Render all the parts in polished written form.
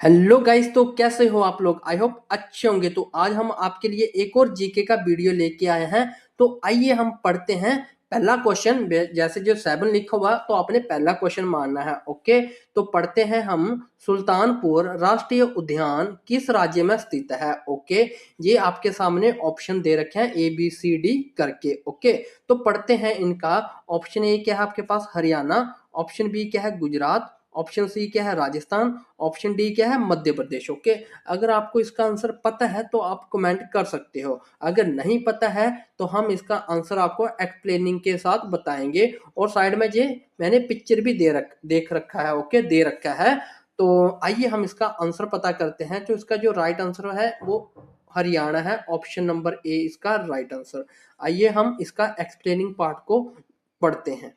Hello guys, तो कैसे हो आप लोग। आई होप अच्छे होंगे। तो आज हम आपके लिए एक और जीके का वीडियो लेके आए हैं। तो आइए हम पढ़ते हैं पहला क्वेश्चन। जैसे जो 7 लिखा हुआ तो आपने पहला क्वेश्चन मानना है। ओके, तो पढ़ते हैं हम। सुल्तानपुर राष्ट्रीय उद्यान किस राज्य में स्थित है। ओके, ये आपके सामने ऑप्शन दे रखे हैं ABCD करके। ओके, तो पढ़ते हैं इनका। ऑप्शन ए क्या है आपके पास, हरियाणा। ऑप्शन बी क्या है, गुजरात। ऑप्शन सी क्या है, राजस्थान। ऑप्शन डी क्या है, मध्य प्रदेश। ओके, अगर आपको इसका आंसर पता है तो आप कमेंट कर सकते हो। अगर नहीं पता है तो हम इसका आंसर आपको एक्सप्लेनिंग के साथ बताएंगे। और साइड में ये मैंने पिक्चर भी देख रखा है। ओके, दे रखा है। तो आइए हम इसका आंसर पता करते हैं। तो इसका जो राइट आंसर है वो हरियाणा है। ऑप्शन नंबर ए इसका राइट आंसर। आइए हम इसका एक्सप्लेनिंग पार्ट को पढ़ते हैं।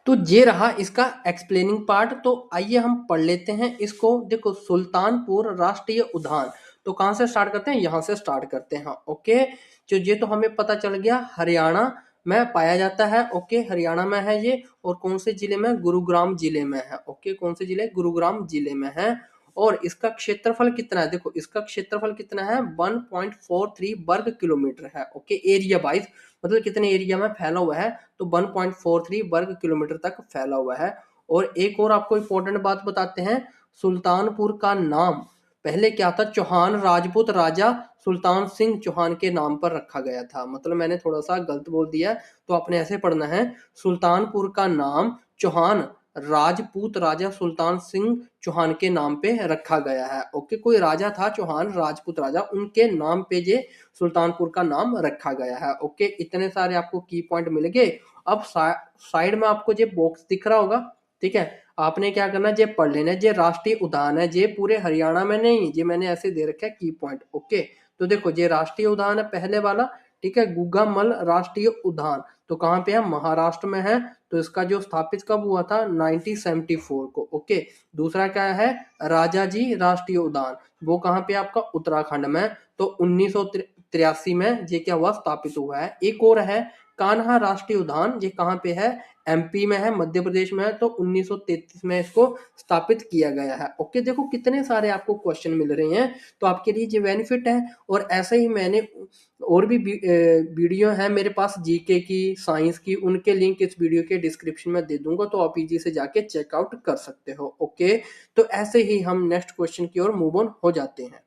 तो ये रहा इसका एक्सप्लेनिंग पार्ट। तो आइए हम पढ़ लेते हैं इसको। देखो, सुल्तानपुर राष्ट्रीय उद्यान, तो कहाँ से स्टार्ट करते हैं, यहाँ से स्टार्ट करते हैं। ओके, जो ये तो हमें पता चल गया हरियाणा में पाया जाता है। ओके, हरियाणा में है ये। और कौन से जिले में, गुरुग्राम जिले में है। ओके, कौन से जिले, गुरुग्राम जिले में है। और इसका क्षेत्रफल कितना है, देखो इसका क्षेत्रफल कितना है, 1.43 वर्ग किलोमीटर है। ओके, एरिया वाइज मतलब कितने एरिया में फैला हुआ है, तो 1.43 वर्ग किलोमीटर तक फैला हुआ है। और एक और आपको इंपॉर्टेंट बात बताते हैं। सुल्तानपुर का नाम पहले क्या था, चौहान राजपूत राजा सुल्तान सिंह चौहान के नाम पर रखा गया था। मतलब मैंने थोड़ा सा गलत बोल दिया, तो आपने ऐसे पढ़ना है। सुल्तानपुर का नाम चौहान राजपूत राजा सुल्तान सिंह चौहान के नाम पे रखा गया है। ओके, कोई राजा था चौहान राजपूत राजा, उनके नाम पे ये सुल्तानपुर का नाम रखा गया है। ओके, इतने सारे आपको की पॉइंट मिल गए। अब साइड में आपको ये बॉक्स दिख रहा होगा, ठीक है। आपने क्या करना है, ये पढ़ लेना है। ये राष्ट्रीय उद्यान है, ये पूरे हरियाणा में नहीं, ये मैंने ऐसे दे रखा है की पॉइंट। ओके, तो देखो ये राष्ट्रीय उद्यान है पहले वाला, ठीक है। गुगामल राष्ट्रीय उद्यान तो कहाँ पे है, महाराष्ट्र में है। तो इसका जो स्थापित कब हुआ था, 1974 को। ओके, दूसरा क्या है, राजाजी राष्ट्रीय उद्यान, वो कहाँ पे आपका उत्तराखंड में। तो 1983 में ये क्या हुआ, स्थापित हुआ है। एक और है कान्हा राष्ट्रीय उद्यान, ये कहाँ पे है, MP में है, मध्य प्रदेश में है। तो 1933 में इसको स्थापित किया गया है। ओके, देखो कितने सारे आपको क्वेश्चन मिल रहे हैं, तो आपके लिए ये बेनिफिट है। और ऐसे ही मैंने और भी वीडियो है मेरे पास जीके की, साइंस की, उनके लिंक इस वीडियो के डिस्क्रिप्शन में दे दूंगा, तो आप इजी से जाके चेकआउट कर सकते हो। ओके, तो ऐसे ही हम नेक्स्ट क्वेश्चन की ओर मूव ऑन हो जाते हैं।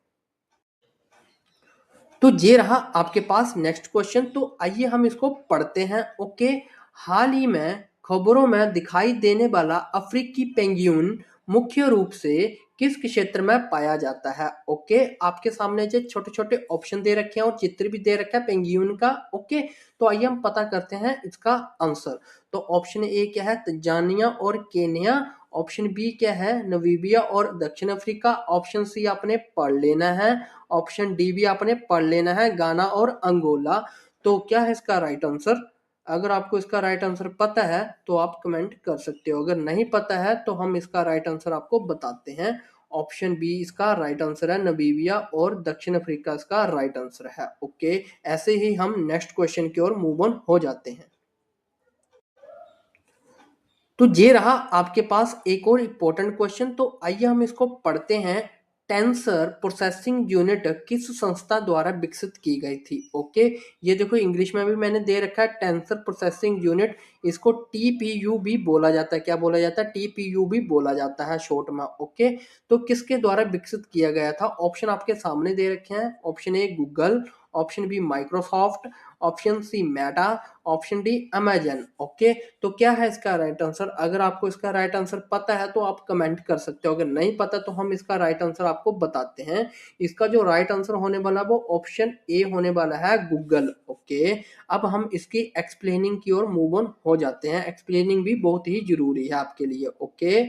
तो ये रहा आपके पास नेक्स्ट क्वेश्चन। तो आइए हम इसको पढ़ते हैं। ओके, हाल ही में खबरों में दिखाई देने वाला अफ्रीकी पेंगुइन मुख्य रूप से किस क्षेत्र में पाया जाता है। ओके, आपके सामने जो छोटे छोटे ऑप्शन दे रखे हैं और चित्र भी दे रखा है पेंगुइन का। ओके, तो आइए हम पता करते हैं इसका आंसर। तो ऑप्शन ए क्या है, तंजानिया और केन्या। ऑप्शन बी क्या है, नमीबिया और दक्षिण अफ्रीका। ऑप्शन सी आपने पढ़ लेना है। ऑप्शन डी भी आपने पढ़ लेना है, गाना और अंगोला। तो क्या है इसका राइट आंसर। अगर आपको इसका राइट आंसर पता है तो आप कमेंट कर सकते हो। अगर नहीं पता है तो हम इसका राइट आंसर आपको बताते हैं। ऑप्शन बी इसका राइट आंसर है, नमीबिया और दक्षिण अफ्रीका इसका राइट आंसर है। ओके, ऐसे ही हम नेक्स्ट क्वेश्चन की ओर मूव ऑन हो जाते हैं। तो ये रहा आपके पास एक और इम्पोर्टेंट क्वेश्चन। तो आइए हम इसको पढ़ते हैं। टेंसर प्रोसेसिंग यूनिट किस संस्था द्वारा विकसित की गई थी। ओके, ये देखो इंग्लिश में भी मैंने दे रखा है टेंसर प्रोसेसिंग यूनिट। इसको TPU भी बोला जाता है। क्या बोला जाता है, TPU भी बोला जाता है शॉर्ट में। ओके, तो किसके द्वारा विकसित किया गया था, ऑप्शन आपके सामने दे रखे हैं। Option A Google, option B Microsoft, option C Meta, option D Amazon. Okay, तो क्या है इसका राइट आंसर। अगर आपको इसका राइट आंसर पता है तो आप कमेंट कर सकते हो। अगर नहीं पता तो हम इसका राइट आंसर आपको बताते हैं। इसका जो राइट आंसर होने वाला वो ऑप्शन ए होने वाला है, गूगल। ओके, अब हम इसकी एक्सप्लेनिंग की ओर मूव ऑन हो जाते हैं। एक्सप्लेनिंग भी बहुत ही जरूरी है आपके लिए। ओके,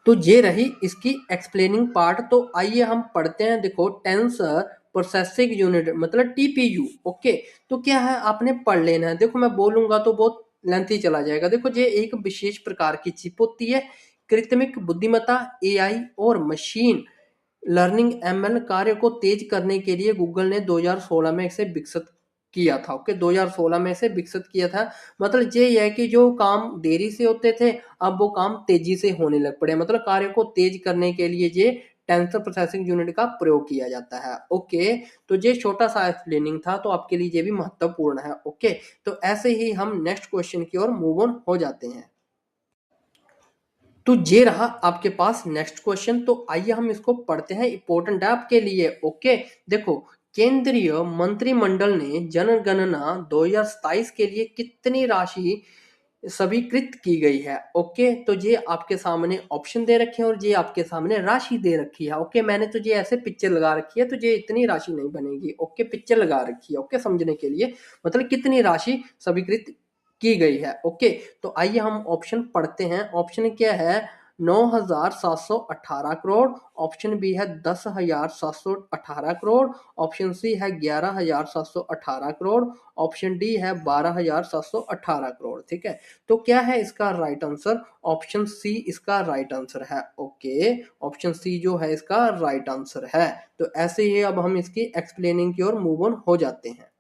तो ये रही इसकी एक्सप्लेनिंग पार्ट। तो आइए हम पढ़ते हैं। देखो, टेंसर प्रोसेसिंग यूनिट मतलब TPU। ओके, तो क्या है आपने पढ़ लेना है। देखो मैं बोलूंगा तो बहुत लेंथी चला जाएगा। देखो, ये एक विशेष प्रकार की चिप होती है। कृत्रिम बुद्धिमत्ता AI और मशीन लर्निंग ML कार्य को तेज करने के लिए गूगल ने 2016 में इसे विकसित किया था। ओके, 2016 में से विकसित किया था। मतलब ये है कि जो काम देरी से होते थे अब वो काम तेजी से होने लग पड़े, मतलब कार्य को तेज करने के लिए ये टेंसर प्रोसेसिंग यूनिट का प्रयोग किया जाता है। ओके, तो ये छोटा सा एक्सप्लेनिंग था, तो आपके लिए ये भी महत्वपूर्ण है। ओके, तो ऐसे ही हम नेक्स्ट क्वेश्चन की ओर मूव ऑन हो जाते हैं। तो ये रहा आपके पास नेक्स्ट क्वेश्चन, तो आइए हम इसको पढ़ते हैं, इंपॉर्टेंट है आपके लिए। ओके, देखो, केंद्रीय मंत्रिमंडल ने जनगणना 2027 के लिए कितनी राशि स्वीकृत की गई है। ओके, तो ये आपके सामने ऑप्शन दे रखे हैं और ये आपके सामने राशि दे रखी है। ओके, मैंने तो ये ऐसे पिक्चर लगा रखी है, तो ये इतनी राशि नहीं बनेगी। ओके, पिक्चर लगा रखी है, ओके, समझने के लिए, मतलब कितनी राशि स्वीकृत की गई है। ओके, तो आइए हम ऑप्शन पढ़ते हैं। ऑप्शन क्या है, 9,718 करोड़, ऑप्शन बी है 10,718 करोड़, ऑप्शन सी है 11,718 करोड़, ऑप्शन डी है 12,718 करोड़। ठीक है, तो क्या है इसका राइट आंसर, ऑप्शन सी इसका राइट आंसर है। ओके, ऑप्शन सी जो है इसका राइट आंसर है। तो ऐसे ही अब हम इसकी एक्सप्लेनिंग की ओर मूव ऑन हो जाते हैं।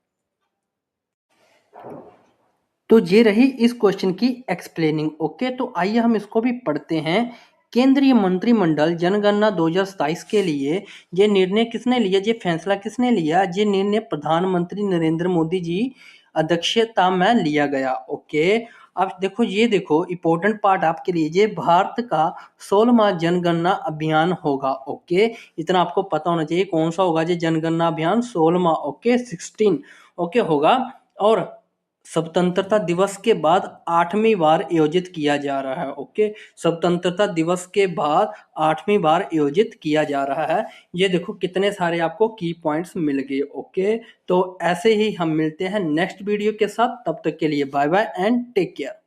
तो ये रही इस क्वेश्चन की एक्सप्लेनिंग। ओके, तो आइए हम इसको भी पढ़ते हैं। केंद्रीय मंत्रिमंडल जनगणना 2027 के लिए ये निर्णय किसने लिया, ये फैसला किसने लिया, ये निर्णय प्रधानमंत्री नरेंद्र मोदी जी अध्यक्षता में लिया गया। ओके, अब देखो, ये देखो इंपॉर्टेंट पार्ट आपके लिए, ये भारत का 16वां जनगणना अभियान होगा। ओके, इतना आपको पता होना चाहिए कौन सा होगा, ये जनगणना अभियान 16वां, ओके, 16, ओके होगा। और स्वतंत्रता दिवस के बाद 8वीं बार आयोजित किया जा रहा है। ओके, स्वतंत्रता दिवस के बाद 8वीं बार आयोजित किया जा रहा है। ये देखो कितने सारे आपको की पॉइंट्स मिल गए। ओके, तो ऐसे ही हम मिलते हैं नेक्स्ट वीडियो के साथ, तब तक के लिए bye bye and take care.